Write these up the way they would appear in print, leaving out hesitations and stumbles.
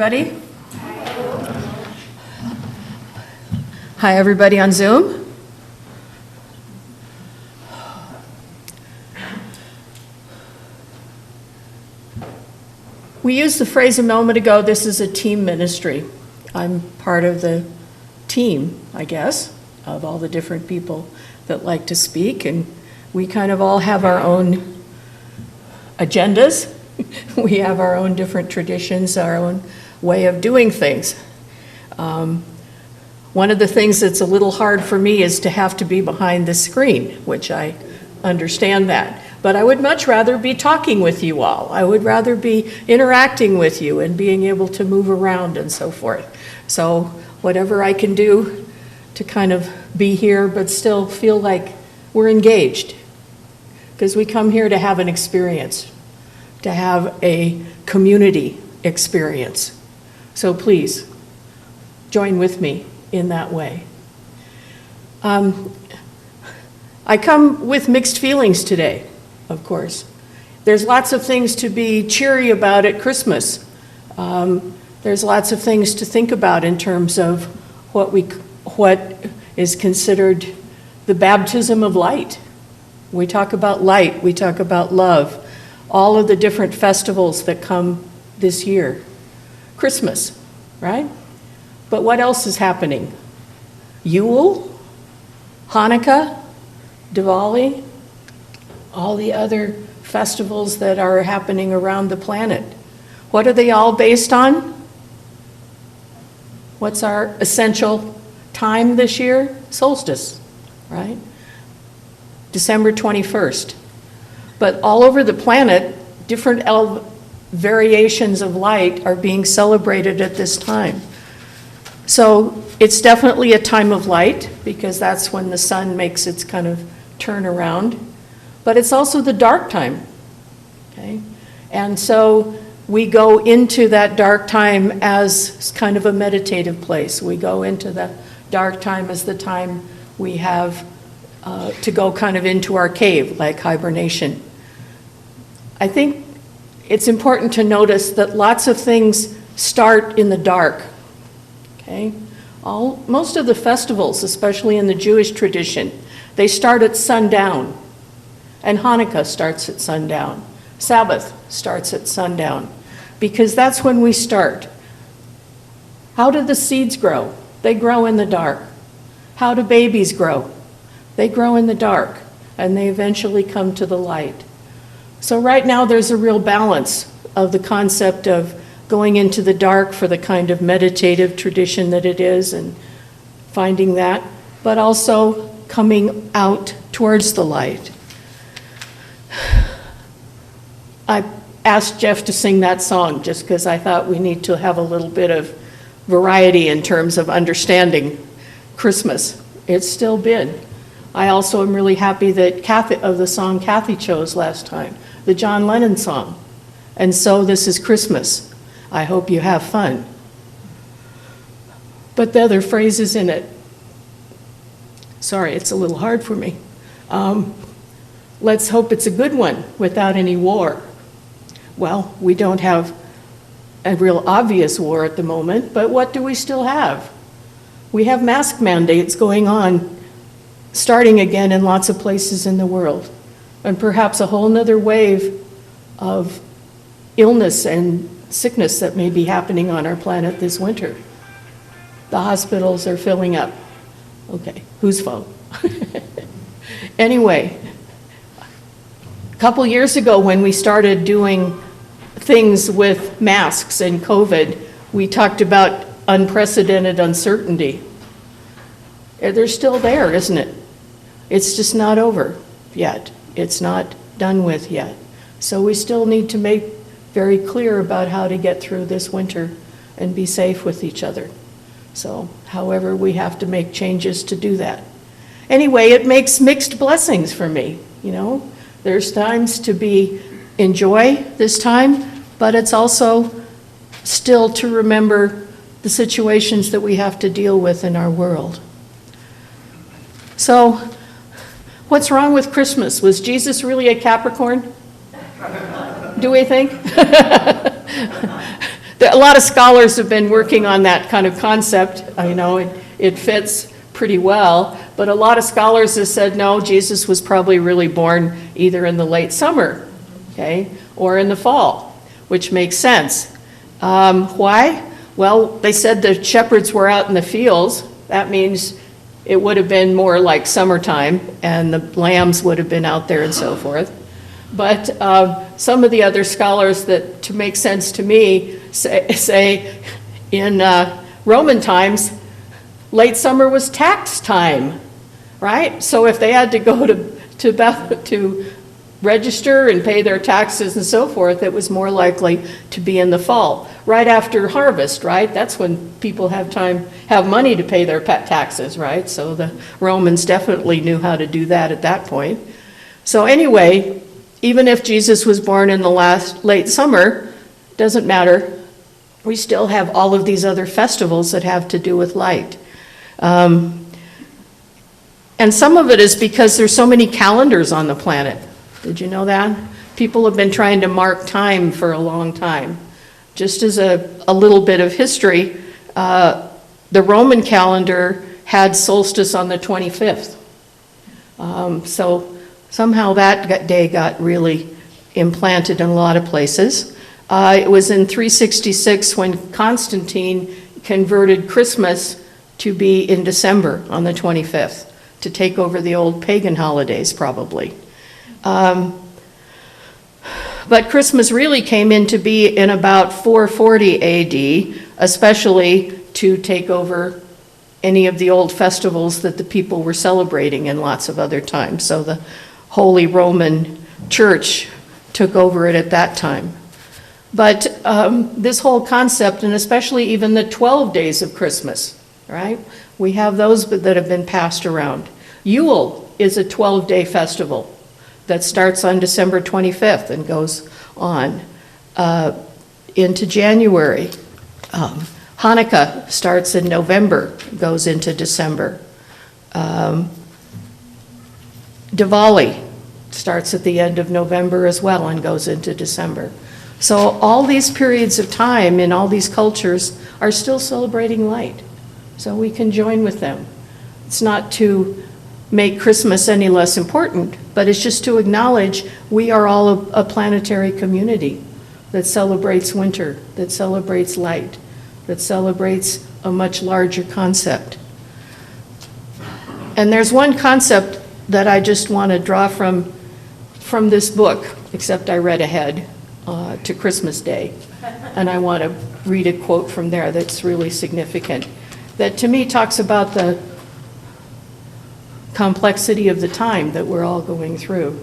everybody. Hi, everybody on Zoom. We used the phrase a moment ago, this is a team ministry. I'm part of the team, I guess, of all the different people that like to speak, and we kind of all have our own agendas. We have our own different traditions, our own way of doing things. One of the things that's a little hard for me is to have to be behind the screen, which I understand that. But I would much rather be talking with you all. I would rather be interacting with you and being able to move around and so forth. So whatever I can do to kind of be here but still feel like we're engaged. Because we come here to have an experience, to have a community experience. So please, join with me in that way. I come with mixed feelings today, of course. There's lots of things to be cheery about at Christmas. There's lots of things to think about in terms of what is considered the baptism of light. We talk about light, we talk about love, all of the different festivals that come this year. Christmas, right? But what else is happening? Yule, Hanukkah, Diwali, all the other festivals that are happening around the planet. What are they all based on? What's our essential time this year? Solstice, right? December 21st. But all over the planet, different variations of light are being celebrated at this time. So it's definitely a time of light, because that's when the sun makes its kind of turnaround. But it's also the dark time, okay? And so we go into that dark time as kind of a meditative place. We go into the dark time as the time we have to go kind of into our cave, like hibernation. I think it's important to notice that lots of things start in the dark, okay? Most of the festivals, especially in the Jewish tradition, they start at sundown. And Hanukkah starts at sundown. Sabbath starts at sundown, because that's when we start. How do the seeds grow? They grow in the dark. How do babies grow? They grow in the dark, and they eventually come to the light. So right now there's a real balance of the concept of going into the dark for the kind of meditative tradition that it is and finding that, but also coming out towards the light. I asked Jeff to sing that song just because I thought we need to have a little bit of variety in terms of understanding Christmas. It's still been. I also am really happy that the song Kathy chose last time, the John Lennon song. And so this is Christmas. I hope you have fun. But the other phrases in it, sorry, it's a little hard for me. Let's hope it's a good one without any war. Well, we don't have a real obvious war at the moment, but what do we still have? We have mask mandates going on, starting again in lots of places in the world, and perhaps a whole nother wave of illness and sickness that may be happening on our planet this winter. The hospitals are filling up. Okay, whose phone? Anyway, a couple years ago when we started doing things with masks and COVID, we talked about unprecedented uncertainty. They're still there, isn't it? It's just not over yet. It's not done with yet. So we still need to make very clear about how to get through this winter and be safe with each other. So, however, we have to make changes to do that. Anyway, it makes mixed blessings for me, you know. There's times to enjoy this time, but it's also still to remember the situations that we have to deal with in our world. So, what's wrong with Christmas? Was Jesus really a Capricorn? Do we think? A lot of scholars have been working on that kind of concept. I know it fits pretty well, but a lot of scholars have said, no, Jesus was probably really born either in the late summer, okay, or in the fall, which makes sense. Why? Well, they said the shepherds were out in the fields. That means it would have been more like summertime, and the lambs would have been out there and so forth. But some of the other scholars that, to make sense to me, say in Roman times, late summer was tax time, right? So if they had to go to register and pay their taxes and so forth, it was more likely to be in the fall, right after harvest, right? That's when people have money to pay their taxes, right? So the Romans definitely knew how to do that at that point. So anyway, even if Jesus was born in the late summer, doesn't matter. We still have all of these other festivals that have to do with light. And some of it is because there's so many calendars on the planet. Did you know that? People have been trying to mark time for a long time. Just as a little bit of history, the Roman calendar had solstice on the 25th. So somehow that day got really implanted in a lot of places. It was in 366 when Constantine converted Christmas to be in December on the 25th, to take over the old pagan holidays probably. But Christmas really came into be in about 440 AD, especially to take over any of the old festivals that the people were celebrating in lots of other times. So the Holy Roman Church took over it at that time. But this whole concept, and especially even the 12 days of Christmas, right? We have those that have been passed around. Yule is a 12-day festival that starts on December 25th and goes on into January. Hanukkah starts in November, goes into December. Diwali starts at the end of November as well and goes into December. So all these periods of time in all these cultures are still celebrating light. So we can join with them. It's not to make Christmas any less important, but it's just to acknowledge we are all a planetary community that celebrates winter, that celebrates light, that celebrates a much larger concept. And there's one concept that I just want to draw from this book, except I read ahead to Christmas Day. And I want to read a quote from there that's really significant, that to me talks about the complexity of the time that we're all going through.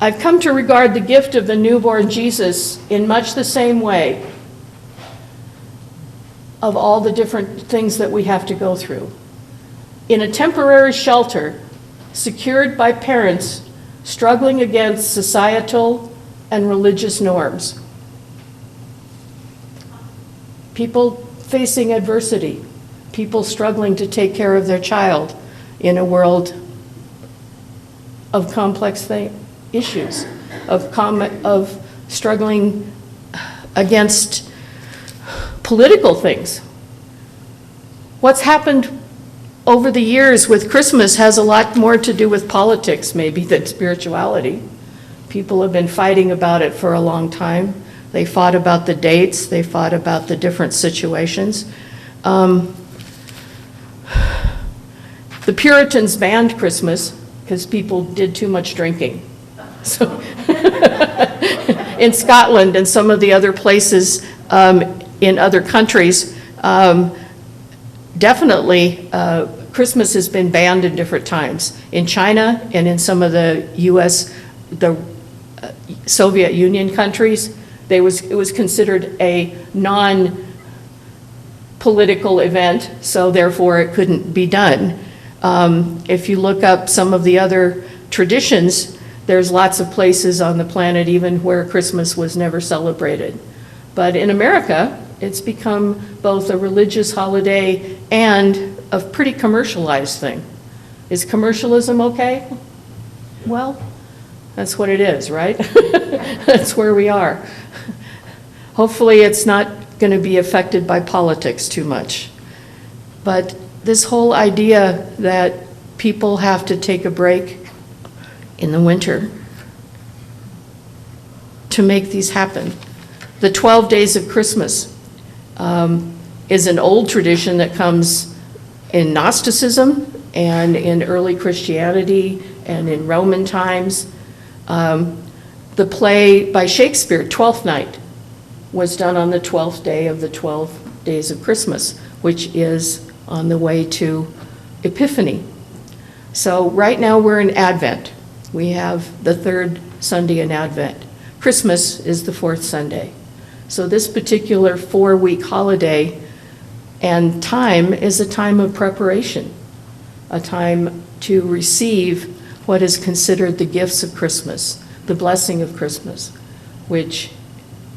I've come to regard the gift of the newborn Jesus in much the same way of all the different things that we have to go through. In a temporary shelter, secured by parents struggling against societal and religious norms. People facing adversity, people struggling to take care of their child in a world of complex issues, of struggling against political things. What's happened over the years with Christmas has a lot more to do with politics maybe than spirituality. People have been fighting about it for a long time. They fought about the dates, they fought about the different situations. The Puritans banned Christmas because people did too much drinking. So in Scotland and some of the other places in other countries, definitely Christmas has been banned in different times. In China and in some of the the Soviet Union countries, it was considered a non-political event, so therefore it couldn't be done. If you look up some of the other traditions, there's lots of places on the planet even where Christmas was never celebrated. But in America, it's become both a religious holiday and a pretty commercialized thing. Is commercialism okay? Well, that's what it is, right? That's where we are. Hopefully it's not going to be affected by politics too much. But this whole idea that people have to take a break in the winter to make these happen. The 12 days of Christmas is an old tradition that comes in Gnosticism and in early Christianity and in Roman times. The play by Shakespeare, Twelfth Night, was done on the 12th day of the 12 days of Christmas, which is on the way to Epiphany. So right now we're in Advent. We have the third Sunday in Advent. Christmas is the fourth Sunday. So this particular 4-week holiday and time is a time of preparation, a time to receive what is considered the gifts of Christmas, the blessing of Christmas, which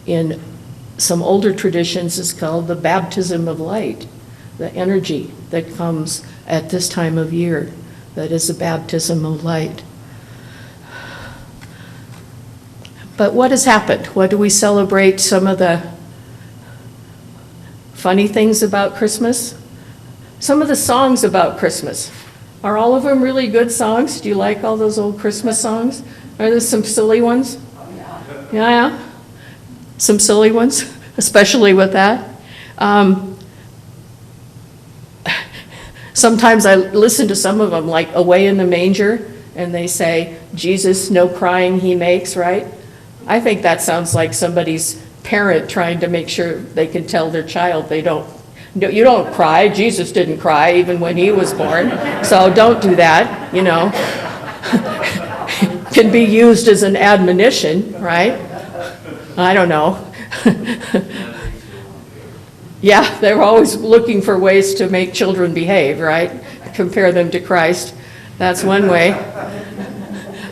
in some older traditions is called the baptism of light, the energy that comes at this time of year, that is a baptism of light. But what has happened? What do we celebrate? Some of the funny things about Christmas? Some of the songs about Christmas. Are all of them really good songs? Do you like all those old Christmas songs? Are there some silly ones? Yeah. Some silly ones, especially with that. Sometimes I listen to some of them, like Away in the Manger, and they say, Jesus, no crying he makes, right? I think that sounds like somebody's parent trying to make sure they can tell their child you don't cry. Jesus didn't cry even when he was born, so don't do that, you know. Can be used as an admonition, right? I don't know. Yeah, they're always looking for ways to make children behave, right? Compare them to Christ. That's one way.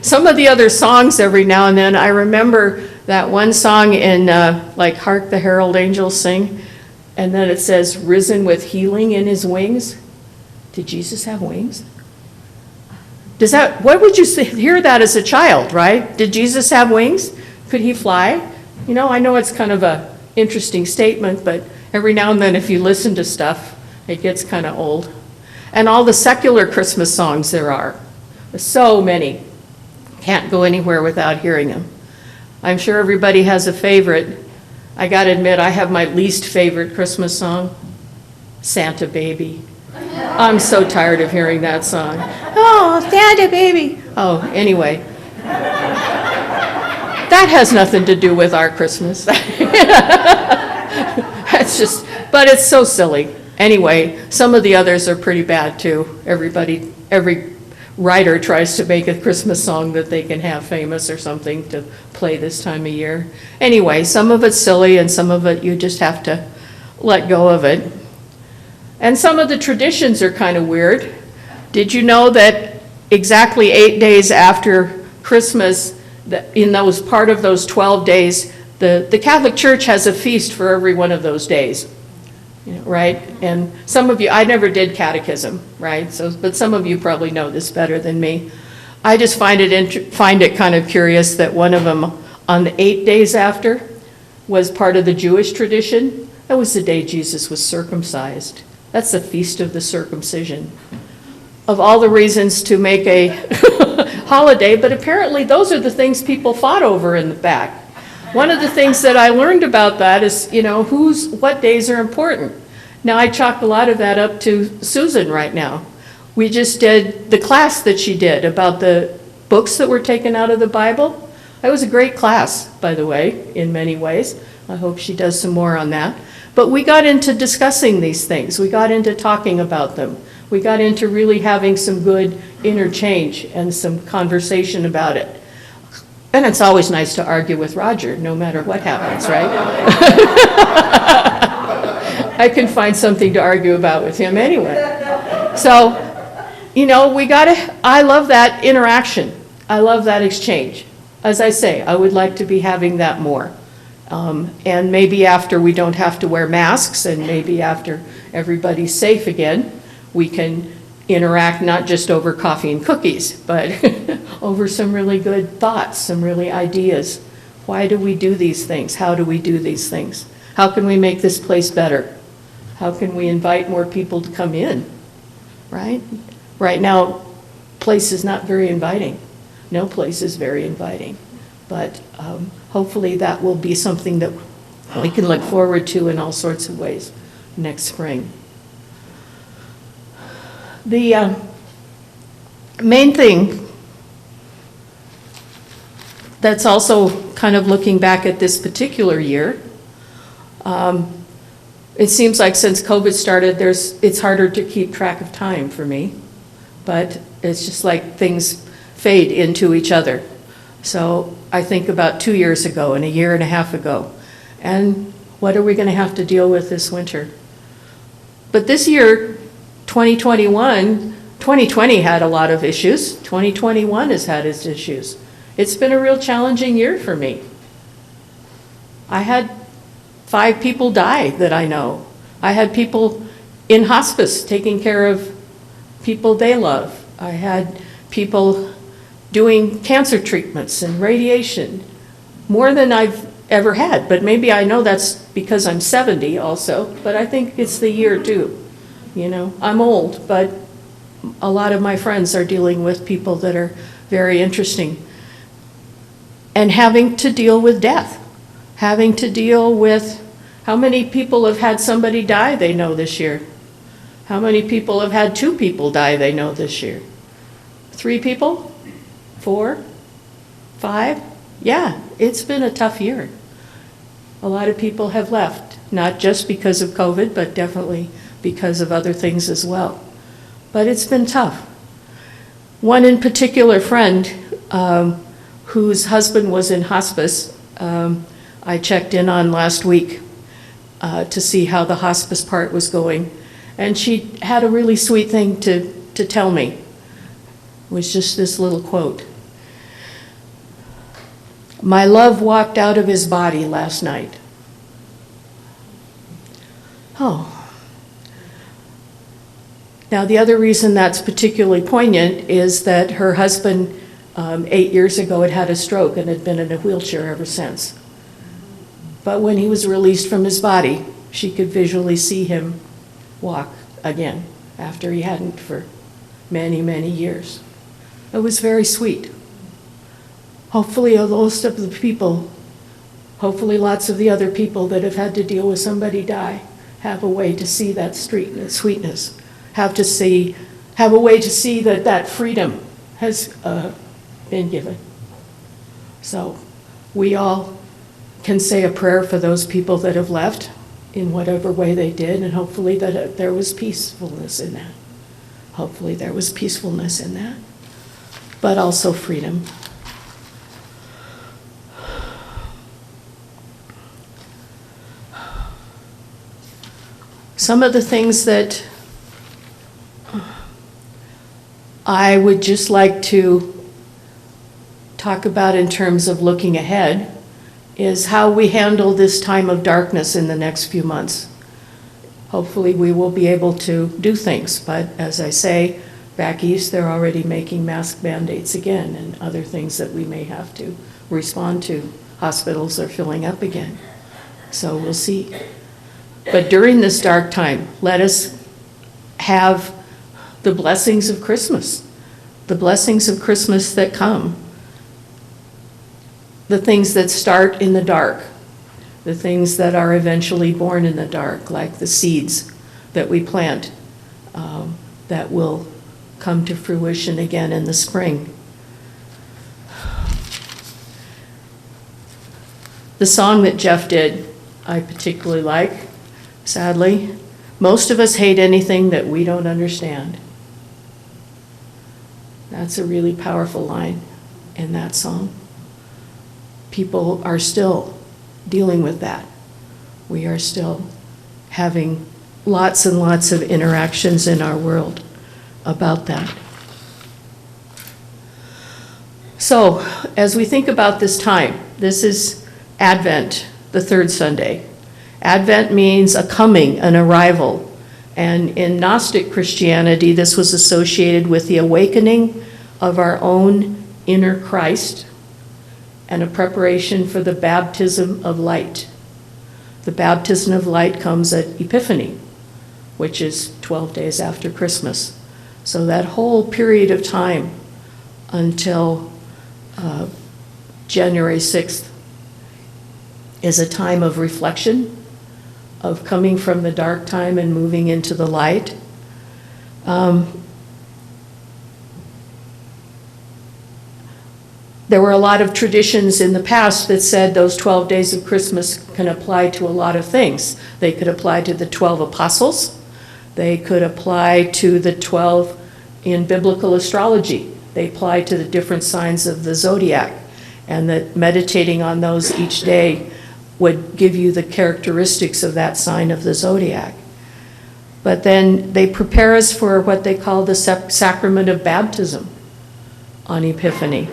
Some of the other songs every now and then, I remember that one song in like Hark the Herald Angels Sing, and then it says, risen with healing in his wings. Did Jesus have wings? What would you hear that as a child, right? Did Jesus have wings? Could he fly? You know, I know it's kind of a interesting statement, but every now and then if you listen to stuff, it gets kind of old. And all the secular Christmas songs there are. There's so many. Can't go anywhere without hearing them. I'm sure everybody has a favorite. I gotta admit, I have my least favorite Christmas song, Santa Baby. I'm so tired of hearing that song. Oh, Santa Baby. Oh, anyway. That has nothing to do with our Christmas. It's just, but it's so silly. Anyway, some of the others are pretty bad too. Every writer tries to make a Christmas song that they can have famous or something to play this time of year. Anyway, some of it's silly and some of it you just have to let go of it. And some of the traditions are kind of weird. Did you know that exactly 8 days after Christmas, in those part of those 12 days, the Catholic Church has a feast for every one of those days, right? And some of you, I never did catechism, right? But some of you probably know this better than me. I just find it kind of curious that one of them, on the 8 days after, was part of the Jewish tradition. That was the day Jesus was circumcised. That's the feast of the circumcision. Of all the reasons to make a holiday, but apparently those are the things people fought over in the back. One of the things that I learned about that is, what days are important. Now I chalk a lot of that up to Susan right now. We just did the class that she did about the books that were taken out of the Bible. That was a great class, by the way, in many ways. I hope she does some more on that. But we got into discussing these things. We got into talking about them. We got into really having some good interchange and some conversation about it. And it's always nice to argue with Roger, no matter what happens, right? I can find something to argue about with him anyway. So, I love that interaction. I love that exchange. As I say, I would like to be having that more. And maybe after we don't have to wear masks and maybe after everybody's safe again, we can interact not just over coffee and cookies, but over some really good thoughts, some really ideas Why do we do these things? How do we do these things? How can we make this place better? How can we invite more people to come in, right? Right now, place is not very inviting. No place is very inviting. But hopefully that will be something that we can look forward to in all sorts of ways next spring. The main thing that's also kind of looking back at this particular year, it seems like since COVID started, it's harder to keep track of time for me, but it's just like things fade into each other. So I think about 2 years ago and a year and a half ago, and what are we going to have to deal with this winter? But this year, 2020 had a lot of issues. 2021 has had its issues. It's been a real challenging year for me. I had 5 people die that I know. I had people in hospice taking care of people they love. I had people doing cancer treatments and radiation, more than I've ever had. But maybe I know that's because I'm 70 also, but I think it's the year too. You know, I'm old, but a lot of my friends are dealing with people that are very interesting. And having to deal with death, having to deal with how many people have had somebody die they know this year. How many people have had 2 people die they know this year? 3 people? 4? 5? Yeah, it's been a tough year. A lot of people have left, not just because of COVID, but definitely because of other things as well. But it's been tough. One in particular friend, whose husband was in hospice, I checked in on last week to see how the hospice part was going. And she had a really sweet thing to tell me. It was just this little quote. "My love walked out of his body last night." Oh. Now, the other reason that's particularly poignant is that her husband, 8 years ago, had had a stroke and had been in a wheelchair ever since. But when he was released from his body, she could visually see him walk again after he hadn't for many, many years. It was very sweet. Hopefully, most of the people, hopefully lots of the other people that have had to deal with somebody die have a way to see that sweetness, have a way to see that that freedom has been given. So we all can say a prayer for those people that have left in whatever way they did, and hopefully that there was peacefulness in that. Hopefully there was peacefulness in that, but also freedom. Some of the things that I would just like to talk about in terms of looking ahead is how we handle this time of darkness in the next few months. Hopefully we will be able to do things, but as I say, back east they're already making mask mandates again and other things that we may have to respond to. Hospitals are filling up again, so we'll see. But during this dark time, let us have the blessings of Christmas, the blessings of Christmas that come, the things that start in the dark, the things that are eventually born in the dark, like the seeds that we plant that will come to fruition again in the spring. The song that Jeff did, I particularly like, sadly. Most of us hate anything that we don't understand. That's a really powerful line in that song. People are still dealing with that. We are still having lots and lots of interactions in our world about that. So, as we think about this time, this is Advent, the third Sunday. Advent means a coming, an arrival. And in Gnostic Christianity, this was associated with the awakening of our own inner Christ and a preparation for the baptism of light. The baptism of light comes at Epiphany, which is 12 days after Christmas. So that whole period of time until January 6th is a time of reflection, of coming from the dark time and moving into the light. There were a lot of traditions in the past that said those 12 days of Christmas can apply to a lot of things. They could apply to the 12 apostles. They could apply to the 12 in biblical astrology. They apply to the different signs of the zodiac, and that meditating on those each day would give you the characteristics of that sign of the zodiac. But then they prepare us for what they call the Sacrament of Baptism on Epiphany.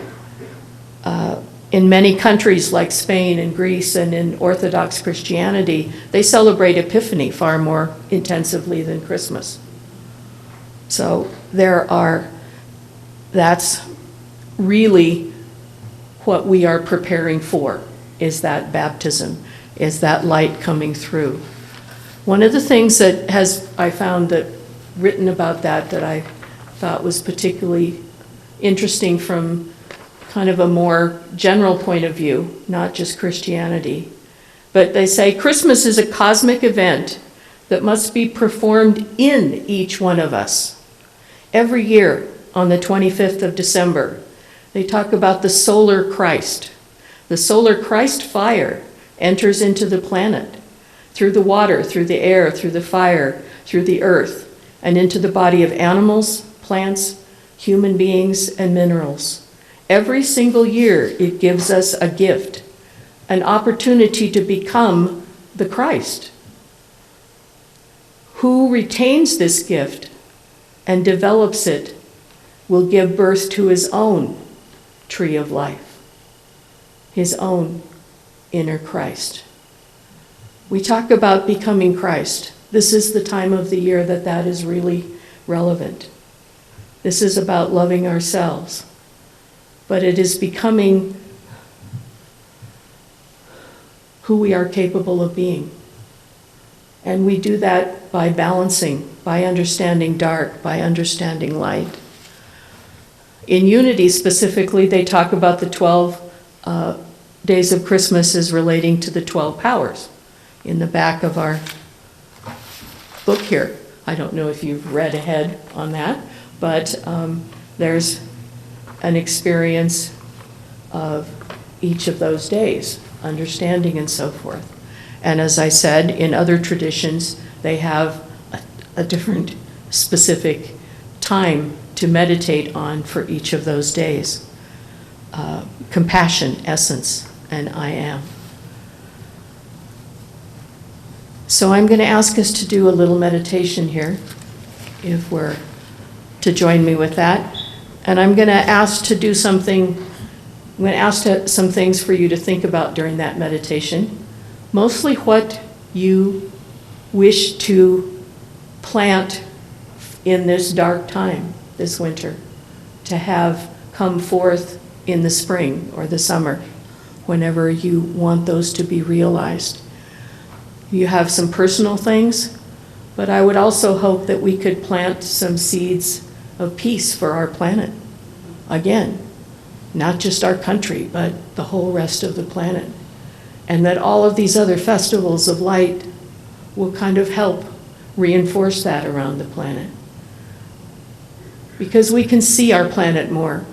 In many countries like Spain and Greece and in Orthodox Christianity, they celebrate Epiphany far more intensively than Christmas. So that's really what we are preparing for, is that baptism, is that light coming through. One of the things that I found that written about that I thought was particularly interesting from kind of a more general point of view, not just Christianity. But they say Christmas is a cosmic event that must be performed in each one of us. Every year on the 25th of December, they talk about the solar Christ. The solar Christ fire enters into the planet through the water, through the air, through the fire, through the earth, and into the body of animals, plants, human beings, and minerals. Every single year, it gives us a gift, an opportunity to become the Christ. Who retains this gift and develops it will give birth to his own tree of life, his own inner Christ. We talk about becoming Christ. This is the time of the year that is really relevant. This is about loving ourselves. But it is becoming who we are capable of being. And we do that by balancing, by understanding dark, by understanding light. In Unity specifically, they talk about the 12 days of Christmas as relating to the 12 powers in the back of our book here. I don't know if you've read ahead on that, but there's an experience of each of those days, understanding and so forth. And as I said, in other traditions, they have a different specific time to meditate on for each of those days. Compassion, essence, and I am. So I'm going to ask us to do a little meditation here, if we're to join me with that. And I'm going to ask to do something, I'm going to ask some things for you to think about during that meditation. Mostly what you wish to plant in this dark time, this winter, to have come forth in the spring or the summer, whenever you want those to be realized. You have some personal things, but I would also hope that we could plant some seeds of peace for our planet. Again, not just our country, but the whole rest of the planet. And that all of these other festivals of light will kind of help reinforce that around the planet. Because we can see our planet more.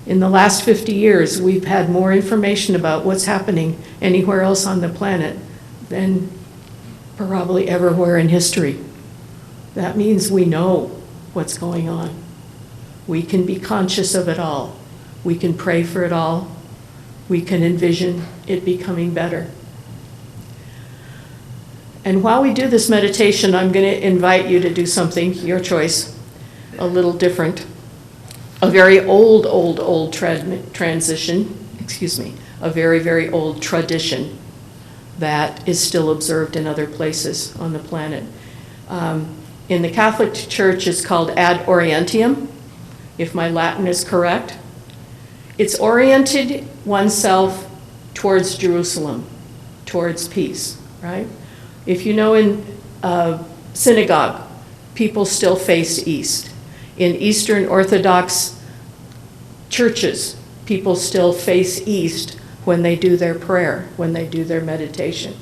In the last 50 years, we've had more information about what's happening anywhere else on the planet than probably everywhere in history. That means we know what's going on. We can be conscious of it all. We can pray for it all. We can envision it becoming better. And while we do this meditation, I'm going to invite you to do something, your choice, a little different. A very old transition, a very, very old tradition that is still observed in other places on the planet. In the Catholic Church, it's called ad Orientium, if my Latin is correct. it's oriented oneself towards Jerusalem, towards peace, right? If you know, in synagogue, people still face east. In Eastern Orthodox churches, people still face east when they do their prayer, when they do their meditation.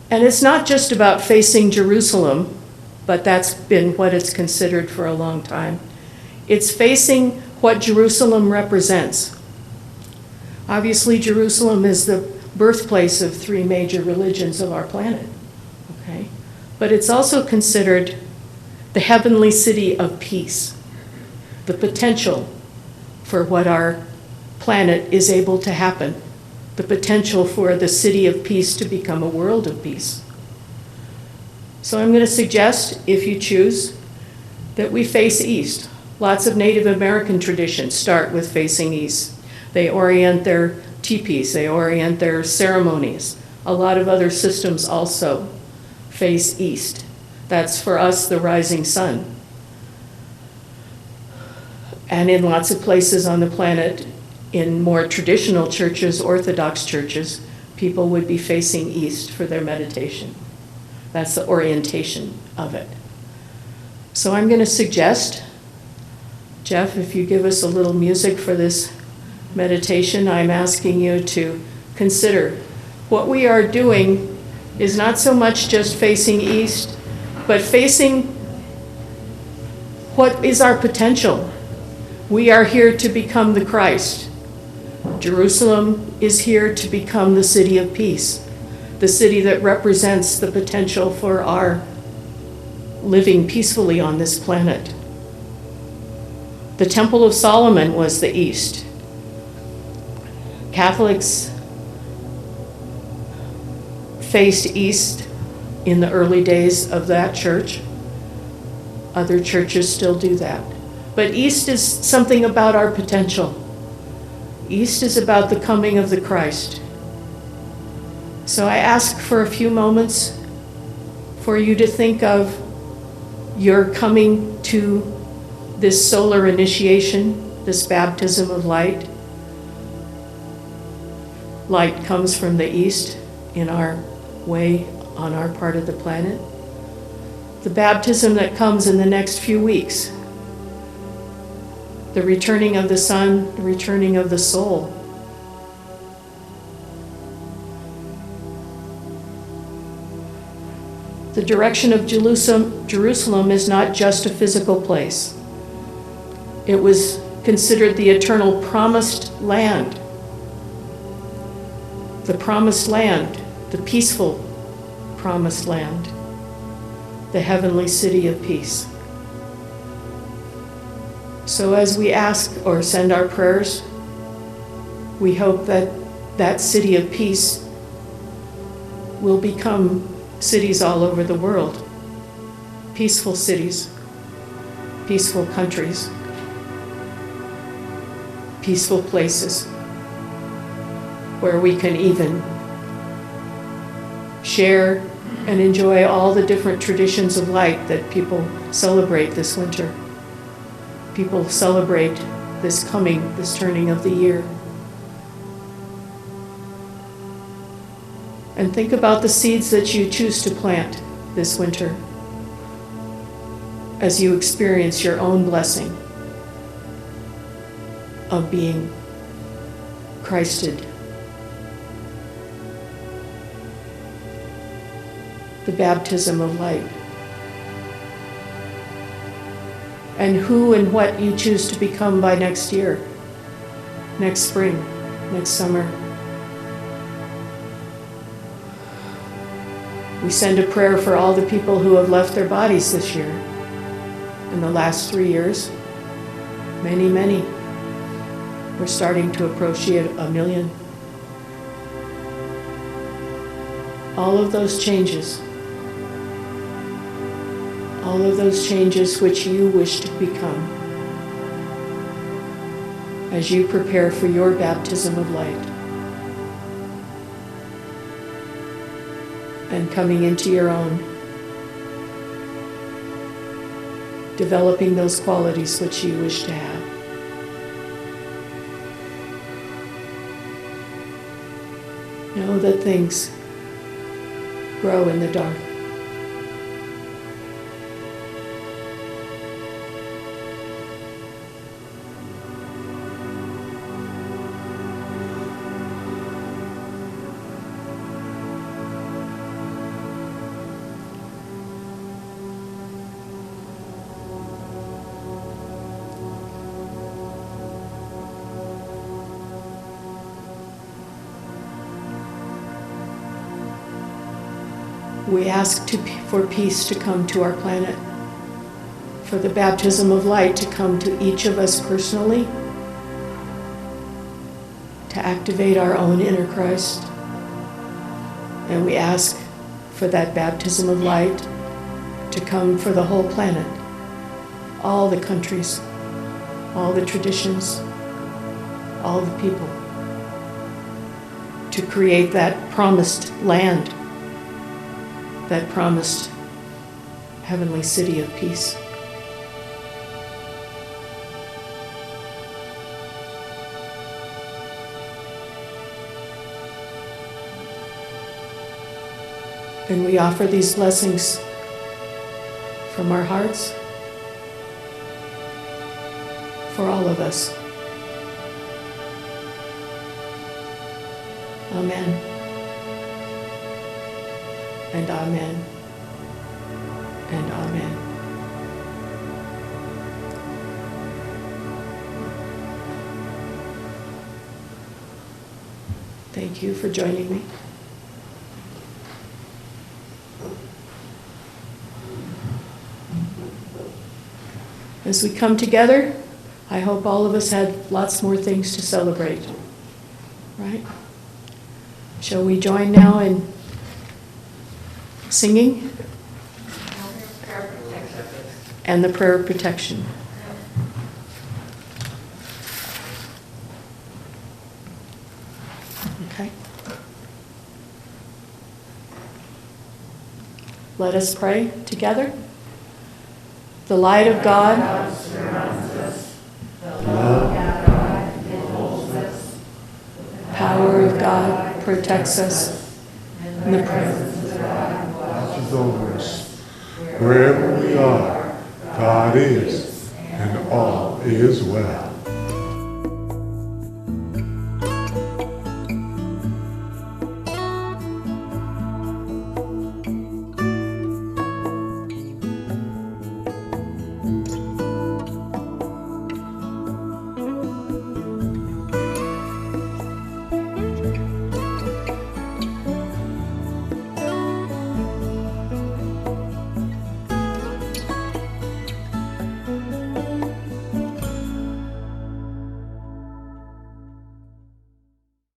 And it's not just about facing Jerusalem, but that's been what it's considered for a long time. It's facing what Jerusalem represents. Obviously, Jerusalem is the birthplace of three major religions of our planet, okay? But it's also considered the heavenly city of peace, the potential for what our planet is able to happen, the potential for the city of peace to become a world of peace. So I'm going to suggest, if you choose, that we face east. Lots of Native American traditions start with facing east. They orient their teepees, they orient their ceremonies. A lot of other systems also face east. That's for us the rising sun. And in lots of places on the planet, in more traditional churches, Orthodox churches, people would be facing east for their meditation. That's the orientation of it. So I'm going to suggest, Jeff, if you give us a little music for this meditation, I'm asking you to consider what we are doing is not so much just facing east, but facing what is our potential. We are here to become the Christ. Jerusalem is here to become the city of peace, the city that represents the potential for our living peacefully on this planet. The Temple of Solomon was the east. Catholics faced east in the early days of that church. Other churches still do that. But east is something about our potential. East is about the coming of the Christ. So I ask for a few moments for you to think of your coming to this solar initiation, this baptism of light. Light comes from the east in our way on our part of the planet. The baptism that comes in the next few weeks. The returning of the sun, the returning of the soul. The direction of Jerusalem is not just a physical place. It was considered the eternal promised land. The promised land, the peaceful promised land, the heavenly city of peace. So as we ask or send our prayers, we hope that that city of peace will become cities all over the world. Peaceful cities, peaceful countries, peaceful places where we can even share and enjoy all the different traditions of light that people celebrate this winter. People celebrate this coming, this turning of the year. And think about the seeds that you choose to plant this winter as you experience your own blessing of being Christed. The baptism of light. And who and what you choose to become by next year, next spring, next summer. We send a prayer for all the people who have left their bodies this year. In the last 3 years, many, many. We're starting to approach 1 million. All of those changes which you wish to become as you prepare for your baptism of light and coming into your own, developing those qualities which you wish to have. Know that things grow in the dark. We ask for peace to come to our planet, for the baptism of light to come to each of us personally, to activate our own inner Christ. And we ask for that baptism of light to come for the whole planet, all the countries, all the traditions, all the people, to create that promised land, that promised heavenly city of peace. And we offer these blessings from our hearts for all of us. Amen. And amen. And amen. Thank you for joining me. As we come together, I hope all of us had lots more things to celebrate. Right? Shall we join now in singing and the prayer of protection? Okay. Let us pray together. The light of God surrounds us. The love of God enfolds us. The power of God protects us. And the presence of God watches over us. Wherever we are, God is, and all is well.